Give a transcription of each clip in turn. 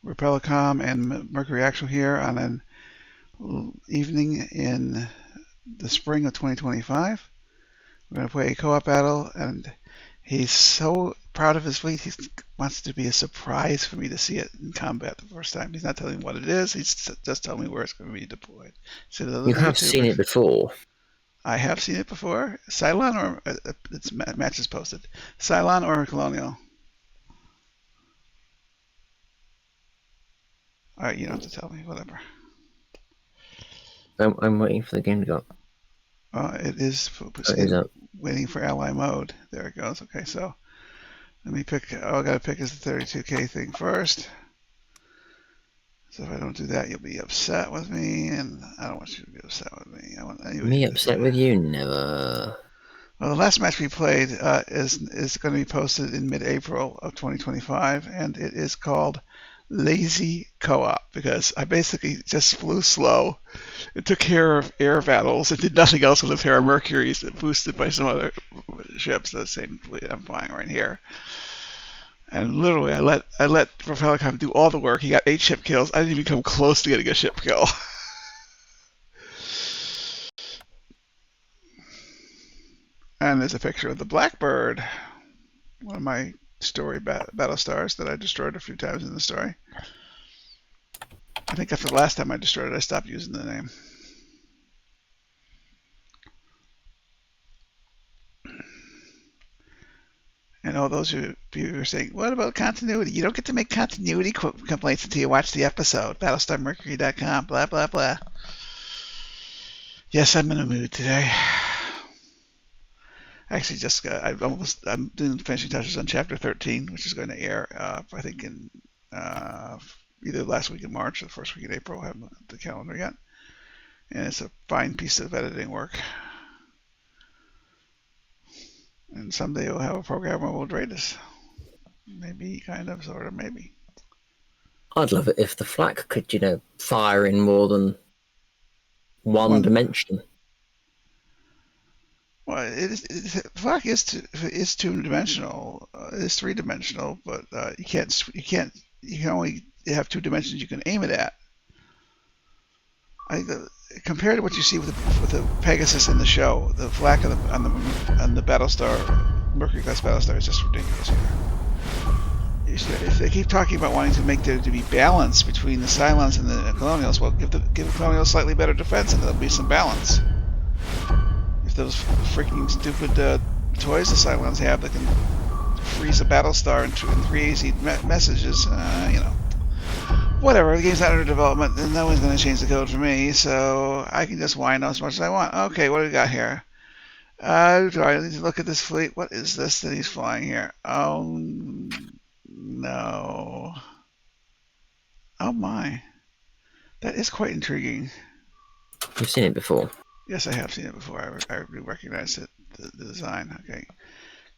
Repellicom and Mercury Actual here on an evening in the spring of 2025. We're going to play a co-op battle, and he's so proud of his fleet, he wants it to be a surprise for me to see it in combat the first time. He's not telling me what it is, he's just telling me where it's going to be deployed. So You have seen it before. I have seen it before. Cylon or it's matches posted. Cylon or Colonial? All right, you don't have to tell me. Whatever. I'm waiting for the game to go up. It is waiting for ally mode. There it goes. Okay, so let me pick. All I gotta pick is the 32K thing first. So if I don't do that, you'll be upset with me, and I don't want you to be upset with me. I want me upset with you? Never. Well, the last match we played is going to be posted in mid-April of 2025, and it is called Lazy Co-op because I basically just flew slow. It took care of air battles. It did nothing else with a pair of Mercuries that boosted by some other ships. The same fleet I'm flying right here. And literally, I let Repellicom do all the work. He got 8 ship kills. I didn't even come close to getting a ship kill. And there's a picture of the Blackbird, one of my story Battlestars that I destroyed a few times in the story. I think after the last time I destroyed it, I stopped using the name. And all those of you who are saying, what about continuity? You don't get to make continuity complaints until you watch the episode. BattlestarMercury.com, blah, blah, blah. Yes, I'm in a mood today. Actually, I'm doing finishing touches on Chapter 13, which is going to air, I think, in either last week in March or the first week in April. I haven't looked at the calendar yet. And it's a fine piece of editing work. And someday we'll have a programmer who will rate us. Maybe, kind of, sort of, maybe. I'd love it if the flak could, fire in more than one dimension. Well, flak is two-dimensional. It's three-dimensional, but you can only have 2 dimensions you can aim it at. Compared to what you see with the Pegasus in the show, the flak on the Battlestar, Mercury class Battlestar is just ridiculous here. If they keep talking about wanting to make there to be balance between the Cylons and the Colonials, well, give the Colonials slightly better defense, and there'll be some balance. If those freaking stupid toys the Cylons have that can freeze a Battlestar in 3 AZ messages, whatever, the game's not under development, and no one's going to change the code for me, so I can just whine as much as I want. Okay, what do we got here? Do I need to look at this fleet? What is this that he's flying here? Oh, no. Oh, my. That is quite intriguing. You've seen it before? Yes, I have seen it before. I recognize it, the design. Okay.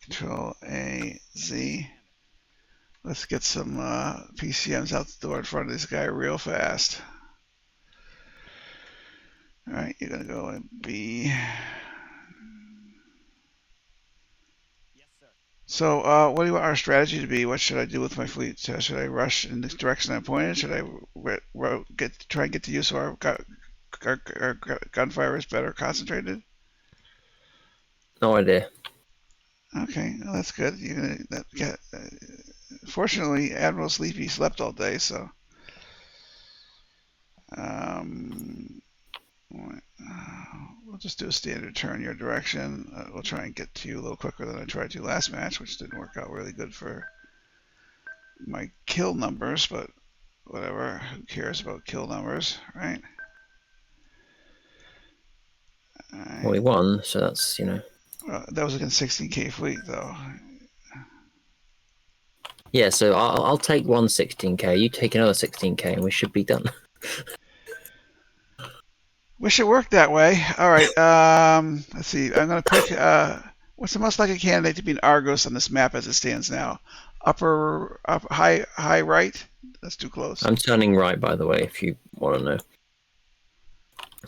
Control A, Z. Let's get some PCMs out the door in front of this guy real fast. All right, you're going to go in B. Yes, sir. So what do you want our strategy to be? What should I do with my fleet? Should I rush in the direction I'm pointed? Should I try and get the use of our gunfire is better concentrated? No idea. Okay, well, that's good. Fortunately, Admiral Sleepy slept all day, so we'll just do a standard turn your direction. We'll try and get to you a little quicker than I tried to last match, which didn't work out really good for my kill numbers, but whatever. Who cares about kill numbers, right? Well, we won, so that's, that was against 16K fleet, though. Yeah, so I'll take one 16K, you take another 16K, and we should be done. Wish it worked that way. All right, let's see. I'm going to pick, what's the most likely candidate to be an Argos on this map as it stands now? High right? That's too close. I'm turning right, by the way, if you want to know.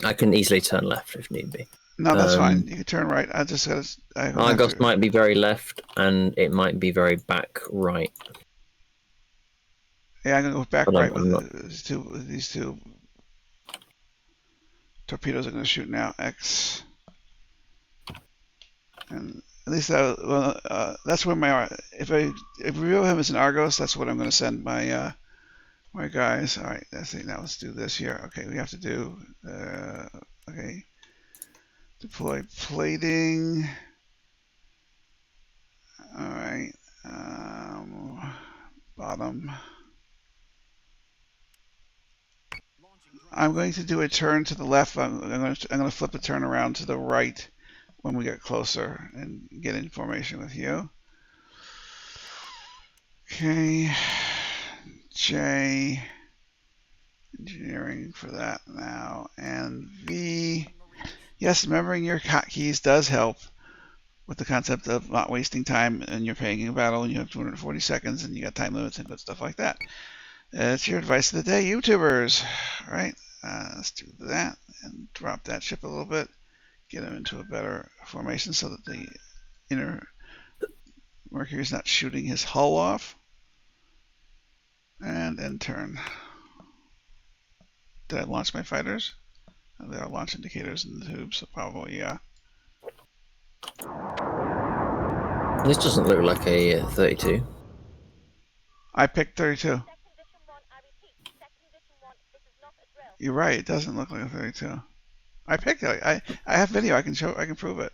I can easily turn left if need be. No, that's fine. You can turn right. Argos might be very left, and it might be very back right. Yeah, I'm gonna go back But right I'm not. with these two torpedoes are gonna shoot now. X, and at least that's where my if I reveal him as an Argos, that's what I'm gonna send my my guys. All right, that's it. Now let's do this here. Okay, we have to do okay. Deploy plating. All right. Bottom. I'm going to do a turn to the left. I'm going to flip a turn around to the right when we get closer and get in formation with you. Okay. J. Engineering for that now. And V. Yes, remembering your hotkeys does help with the concept of not wasting time and you're paying a battle and you have 240 seconds and you got time limits and good stuff like that. That's your advice of the day, YouTubers. All right, let's do that and drop that ship a little bit, get them into a better formation so that the inner Mercury is not shooting his hull off. And end turn. Did I launch my fighters? There are launch indicators in the tube, so probably yeah. This doesn't look like a 32. I picked 32. You're right. It doesn't look like a 32. I picked it. I have video. I can show. I can prove it.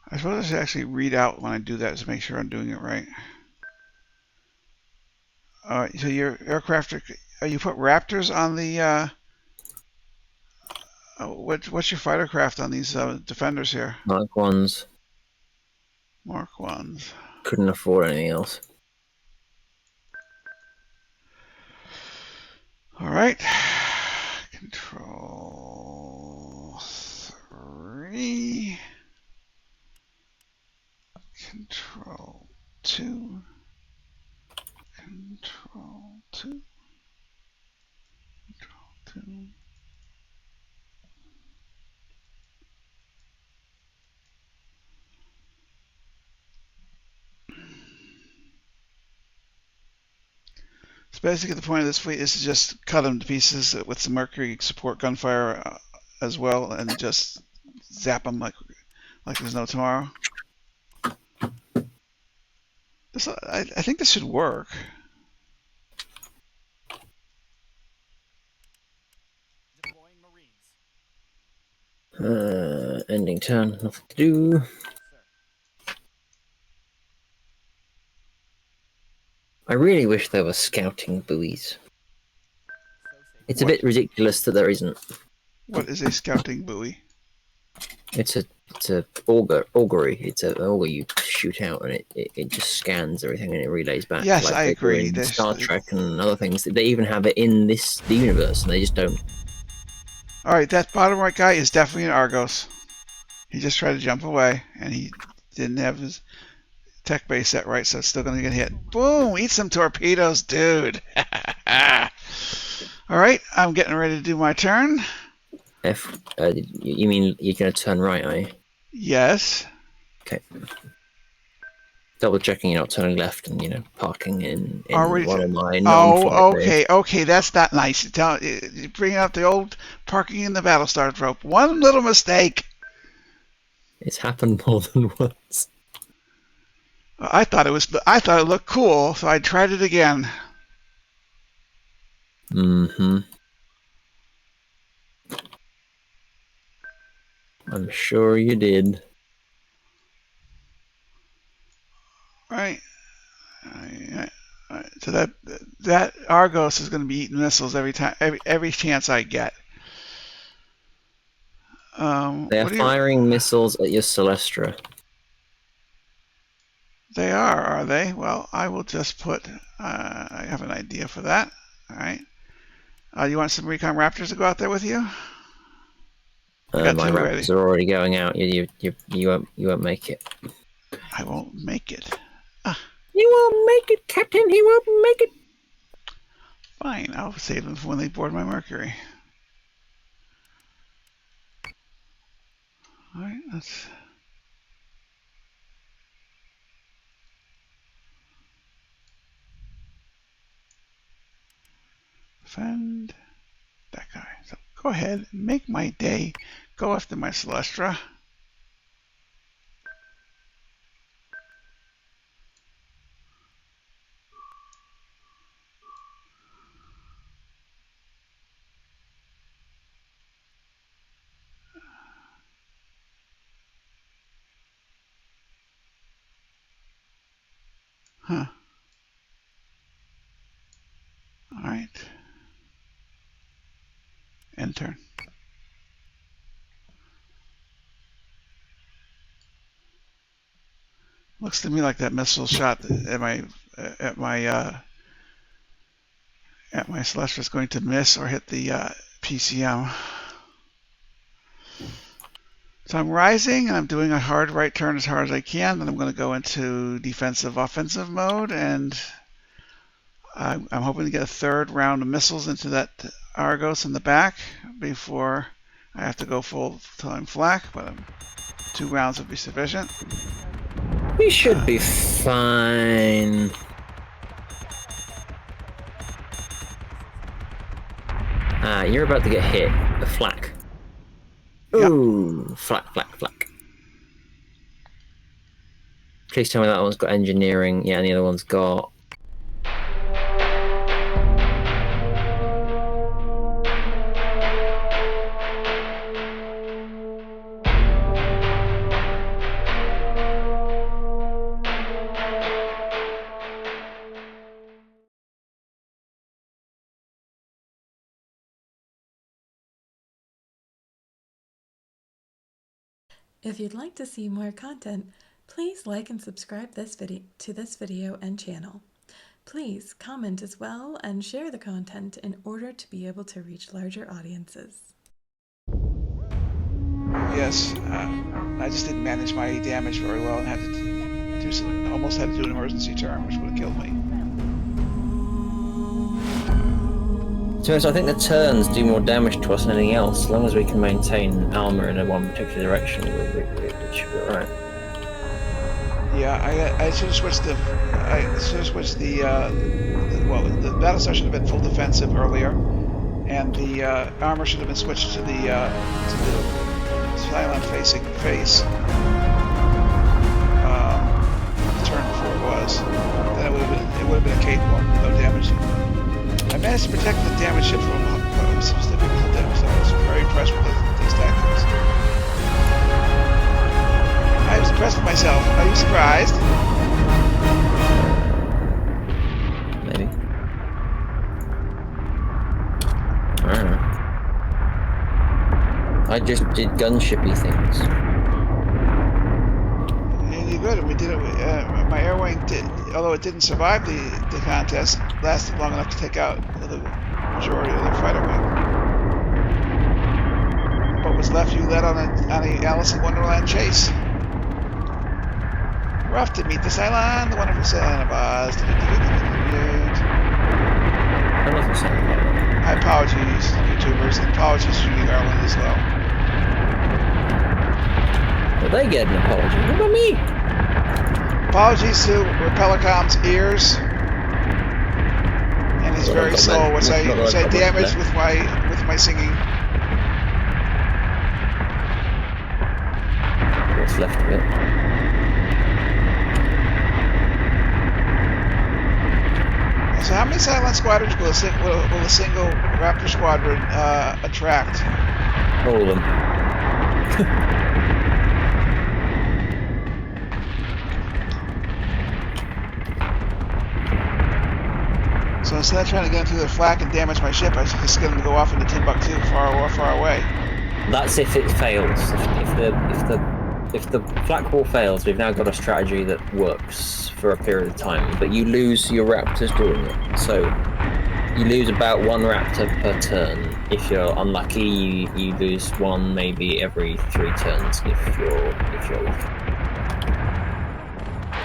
I suppose I should actually read out when I do that to make sure I'm doing it right. All right. So your aircraft are you put Raptors on the what's your fighter craft on these defenders here? Mark 1s. Mark 1s. Couldn't afford anything else. All right. Control 3. Control 2. Control 2. Control 2. So basically the point of this fleet is to just cut them to pieces with some Mercury support gunfire as well and just zap them like there's no tomorrow. I think this should work. Ending turn, nothing to do. I really wish there were scouting buoys. It's a bit ridiculous that there isn't. What is a scouting buoy? It's a augury. It's an auger you shoot out and it just scans everything and it relays back. Yes, like I agree. In Star Trek and other things. They even have it in the universe and they just don't. All right, that bottom right guy is definitely an Argos. He just tried to jump away and he didn't have his tech base set right, so it's still going to get hit. Boom! Eat some torpedoes, dude. All right, I'm getting ready to do my turn. You mean you're going to turn right, are you? Yes. Okay. Double checking you're not turning left and parking in one of my non-flight okay, that's not nice. You bring out the old parking in the Battlestar trope. One little mistake. It's happened more than once. I thought it looked cool, so I tried it again. Mm-hmm. I'm sure you did. Right. So that Argos is going to be eating missiles every chance I get. They are firing missiles at your Celestra. They are they? Well, I will just put, I have an idea for that. All right. You want some recon raptors to go out there with you? I got My two raptors ready. are already going out. You won't make it. I won't make it. You won't make it, Captain. He won't make it. Fine, I'll save them for when they board my Mercury. All right, let's. Defend that guy. So go ahead, make my day. Go after my Celestra. Huh. All right. End turn. Looks to me like that missile shot at my Celestra is going to miss or hit the PCM. So I'm rising and I'm doing a hard right turn as hard as I can. Then I'm going to go into defensive offensive mode, and I'm hoping to get a third round of missiles into that Argos in the back before I have to go full time flak, but 2 rounds would be sufficient. We should be fine. You're about to get hit. A flak. Ooh, yep. Flak. Please tell me that one's got engineering. Yeah, and the other one's got... If you'd like to see more content, please like and subscribe to this video and channel. Please comment as well and share the content in order to be able to reach larger audiences. Yes, I just didn't manage my damage very well and had to do some, almost had to do an emergency turn, which would have killed me. So I think the turns do more damage to us than anything else. As long as we can maintain armor in one particular direction, we should be alright. Yeah, I should have switched the. Well, the Battlestar should have been full defensive earlier, and the armor should have been switched to the Cylon facing face. The turn before it was. Then it would have been a capable, no damage. I managed to protect the damage ship from some difficult damage. I was very impressed with these tactics. I was impressed with myself. Are you surprised? Maybe. I don't know. I just did gunshipy things. And you're good. We did it. My air wing did, although it didn't survive the contest, lasted long enough to take out the majority of the fighter wing. What was left, you led on a Alice in Wonderland chase. We're off to meet the Cylon, the wonderful Cylon of Oz. Wonderful Cylon. My apologies, YouTubers, and apologies to Judy Garland as well. Well, they get an apology. What about me? Apologies to Repellicom's ears and his very soul, which I damaged with my singing. What's left of it? So how many Cylon squadrons will a single Raptor squadron attract? All of them. So instead of trying to get into their flak and damage my ship, I just get them to go off into Timbuktu, far away. That's if it fails. If the if the flak wall fails, we've now got a strategy that works for a period of time, but you lose your raptors doing it. So you lose about 1 raptor per turn. If you're unlucky, you lose 1 maybe every 3 turns if you're lucky.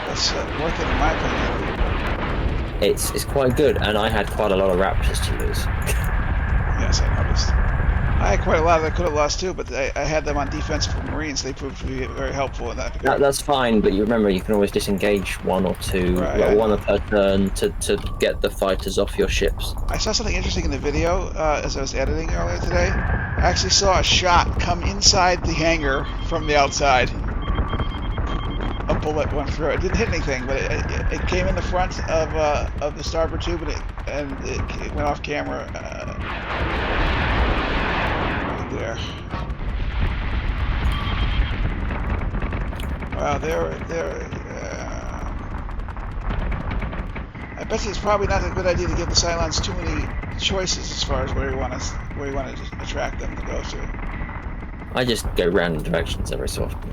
That's worth it in my opinion. It's quite good, and I had quite a lot of raptors to lose. Yes, I noticed. I had quite a lot that I could have lost too, but I had them on defense for Marines. They proved to be very helpful in that regard. That's fine, but you remember you can always disengage 1 or 2, Right, like 1 per turn to get the fighters off your ships. I saw something interesting in the video as I was editing earlier today. I actually saw a shot come inside the hangar from the outside. A bullet went through. It didn't hit anything, but it came in the front of the starboard tube, and it went off camera. There. Wow, I bet you it's probably not a good idea to give the Cylons too many choices as far as where you want to attract them to go to. I just go random directions every so often.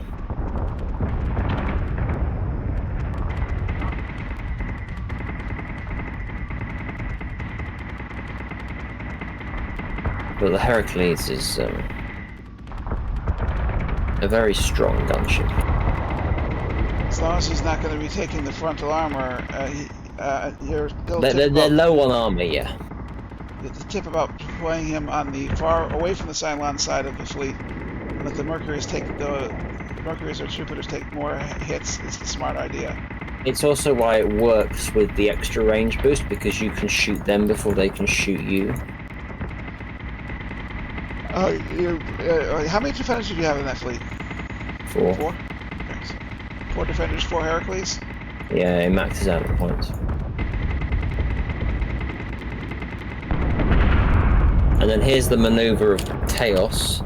But the Heracles is a very strong gunship. As long as he's not going to be taking the frontal armor, they're low on armor, yeah. The tip about playing him on the far away from the Cylon side of the fleet, and let the Mercuries or Jupiters take more hits is the smart idea. It's also why it works with the extra range boost, because you can shoot them before they can shoot you. How many defenders did you have in that fleet? 4. 4? Okay, so 4 defenders, 4 Heracles? Yeah, it maxes out the points. And then here's the maneuver of Chaos.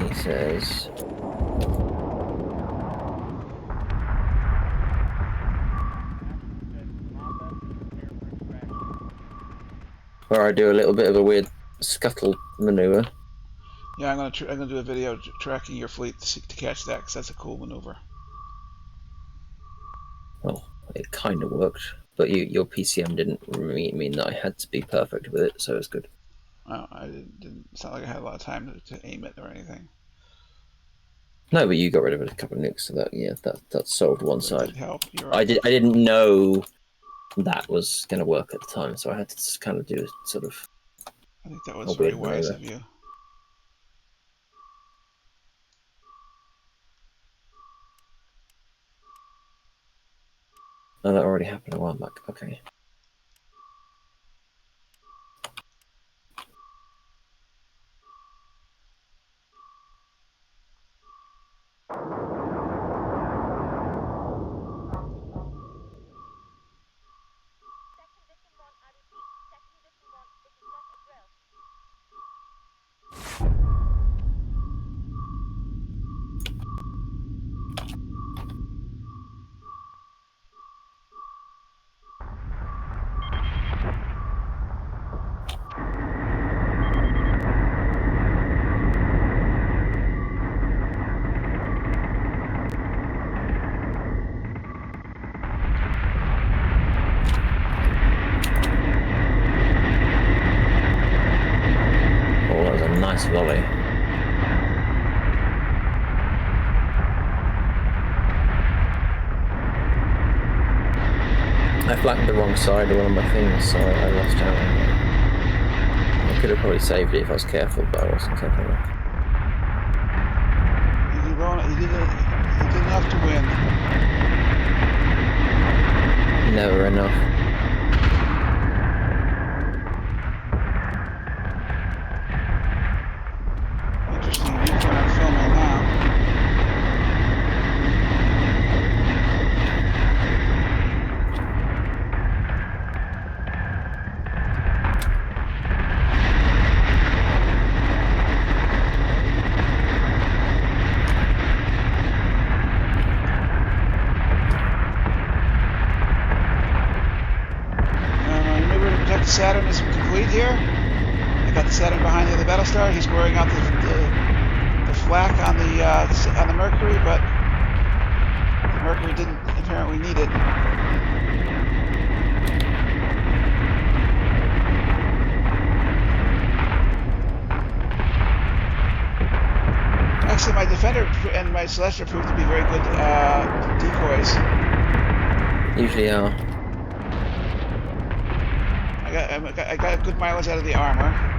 He says... where I do a little bit of a weird scuttle maneuver. Yeah, I'm gonna do a video tracking your fleet to catch that, because that's a cool maneuver. Well, it kind of worked, but your PCM didn't mean that I had to be perfect with it, so it's good. Oh, I didn't. It's not like I had a lot of time to aim it or anything. No, but you got rid of a couple of nukes, so that solved one side. Did help. I didn't know that was going to work at the time, so I had to just kind of do a sort of... I think that was very wise of you. Oh, that already happened a while back. Okay. Nice volley. I flattened the wrong side of one of my things, so I lost out on it. I could have probably saved it if I was careful, but I wasn't careful enough. You didn't have to win. Never enough. Saturn is complete here. got the Saturn behind the other Battlestar. He's wearing out the flak on the Mercury, but the Mercury didn't apparently need it. Actually, my Defender and my Celestia proved to be very good decoys. Usually are. I got good mileage out of the armor.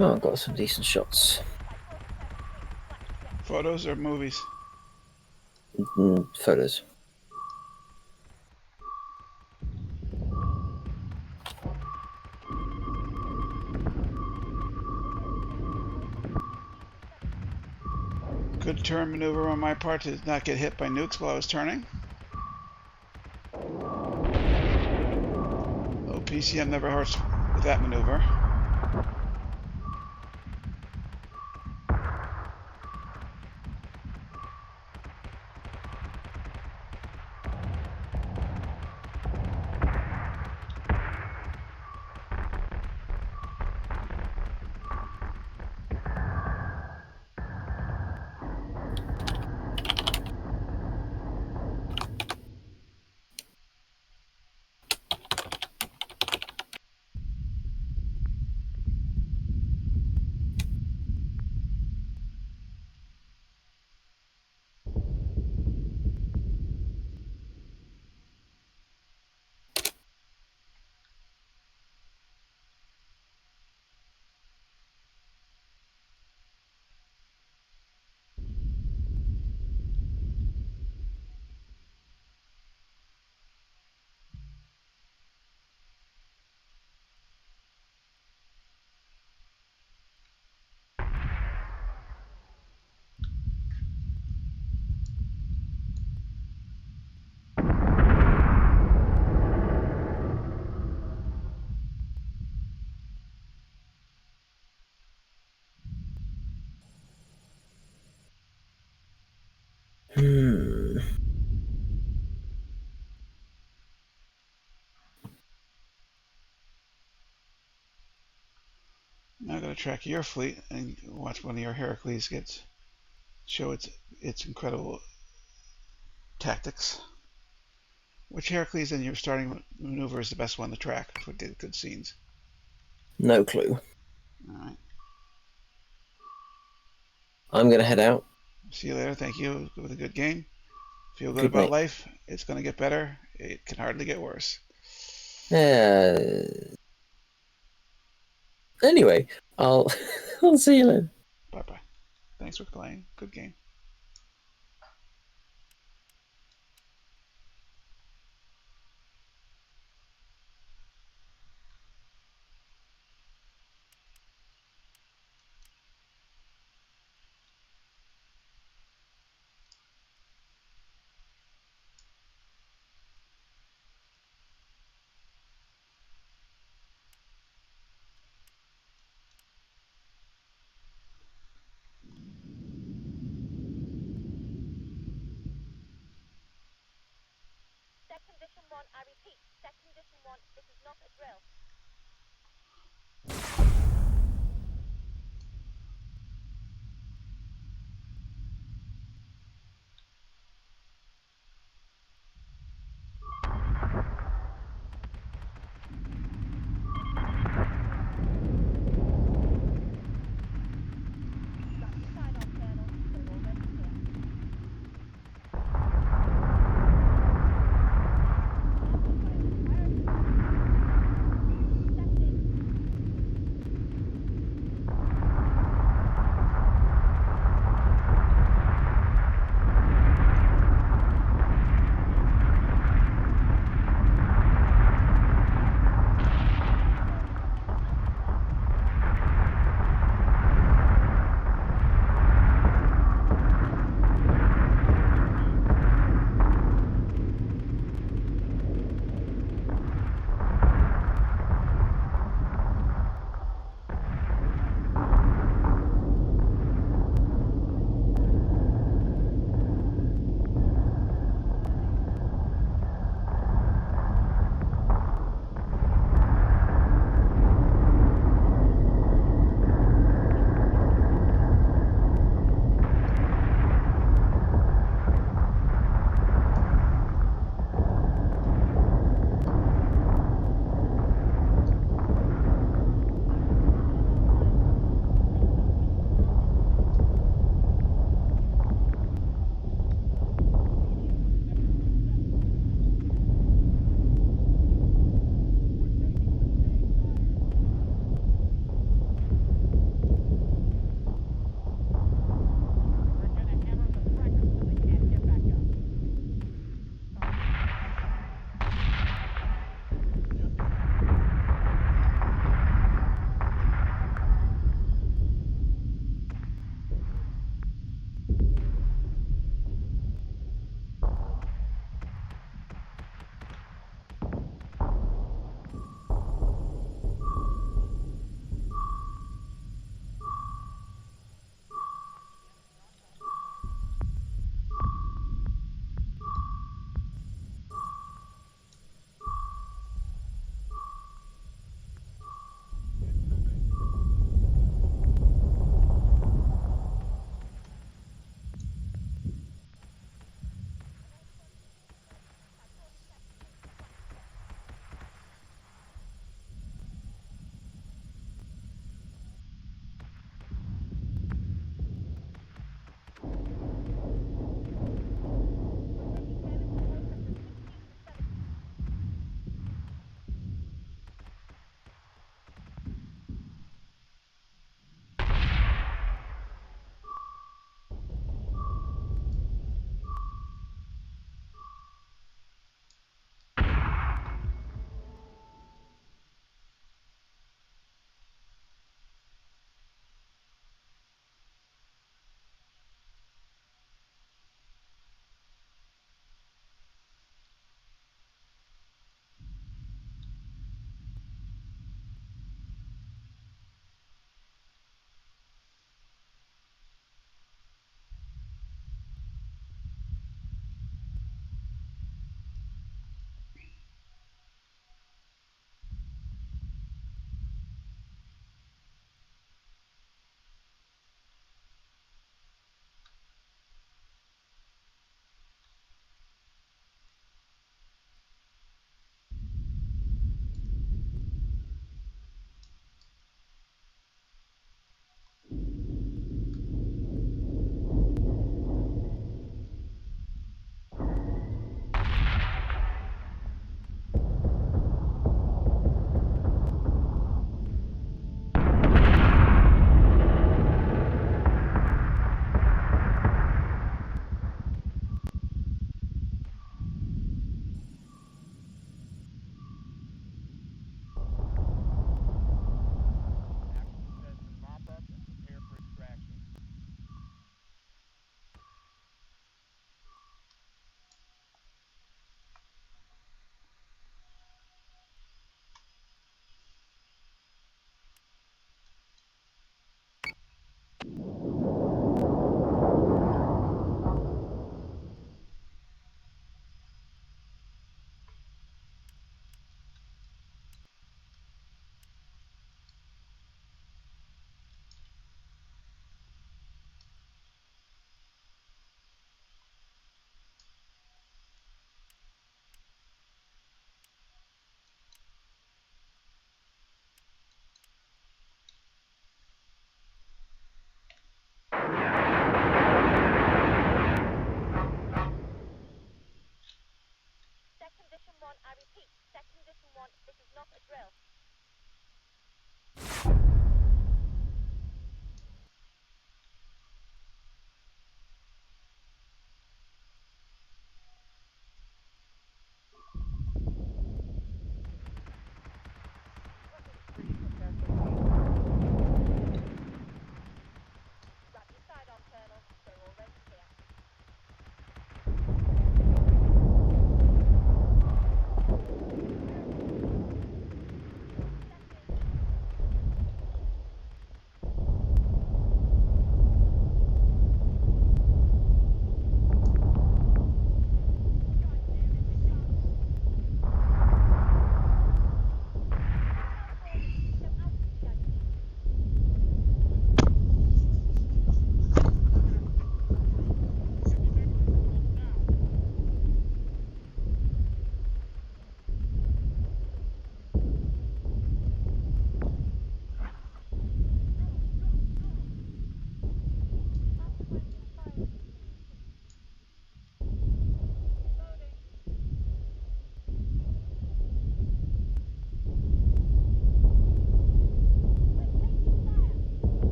Oh, I've got some decent shots. Photos or movies? Photos. Good turn maneuver on my part to not get hit by nukes while I was turning. Low PCM never hurts with that maneuver. Now I'm going to track your fleet and watch one of your Heracles show its incredible tactics. Which Heracles in your starting maneuver is the best one to track for good scenes? No clue. Alright. I'm going to head out. See you later. Thank you. With a good game. Feel good Good about night. life. It's going to get better. It can hardly get worse. Anyway, I'll see you later. Bye-bye. Thanks for playing. Good game.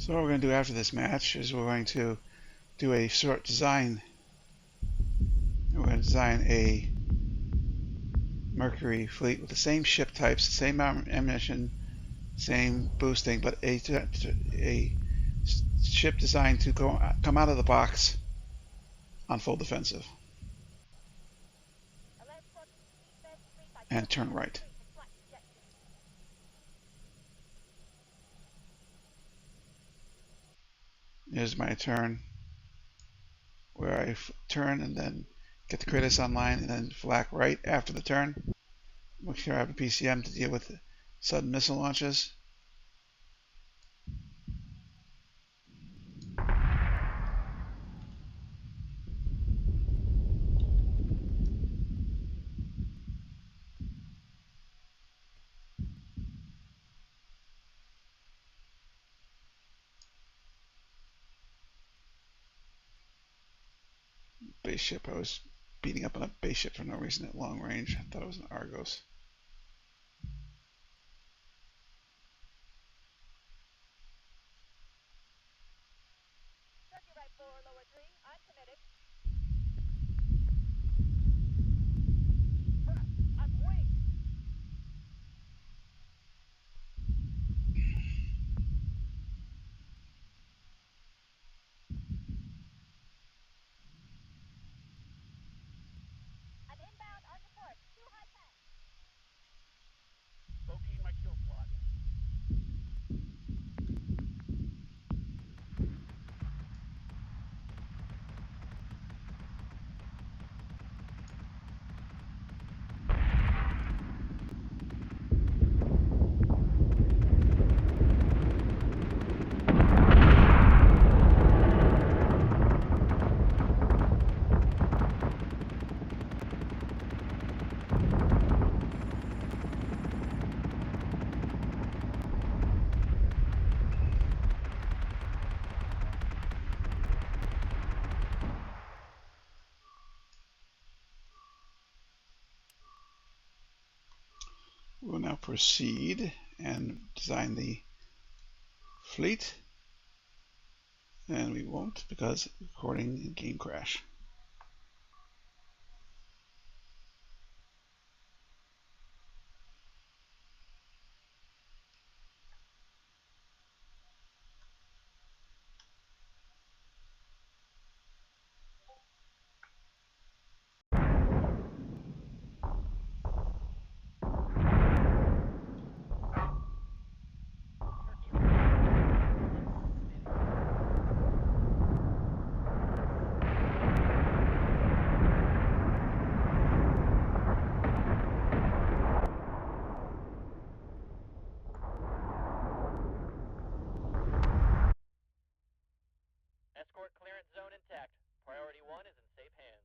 So what we're going to do after this match is we're going to do a short design. We're going to design a Mercury fleet with the same ship types, the same ammunition, same boosting, but a ship designed to come out of the box on full defensive and turn right. Here's my turn, where I turn and then get the Kratos online and then flak right after the turn. Make sure I have a PCM to deal with sudden missile launches. Base ship, I was beating up on a base ship for no reason at long range. I thought it was an Argos. We'll now proceed and design the fleet, and we won't because recording and game crash. Escort clearance zone intact. Priority 1 is in safe hands.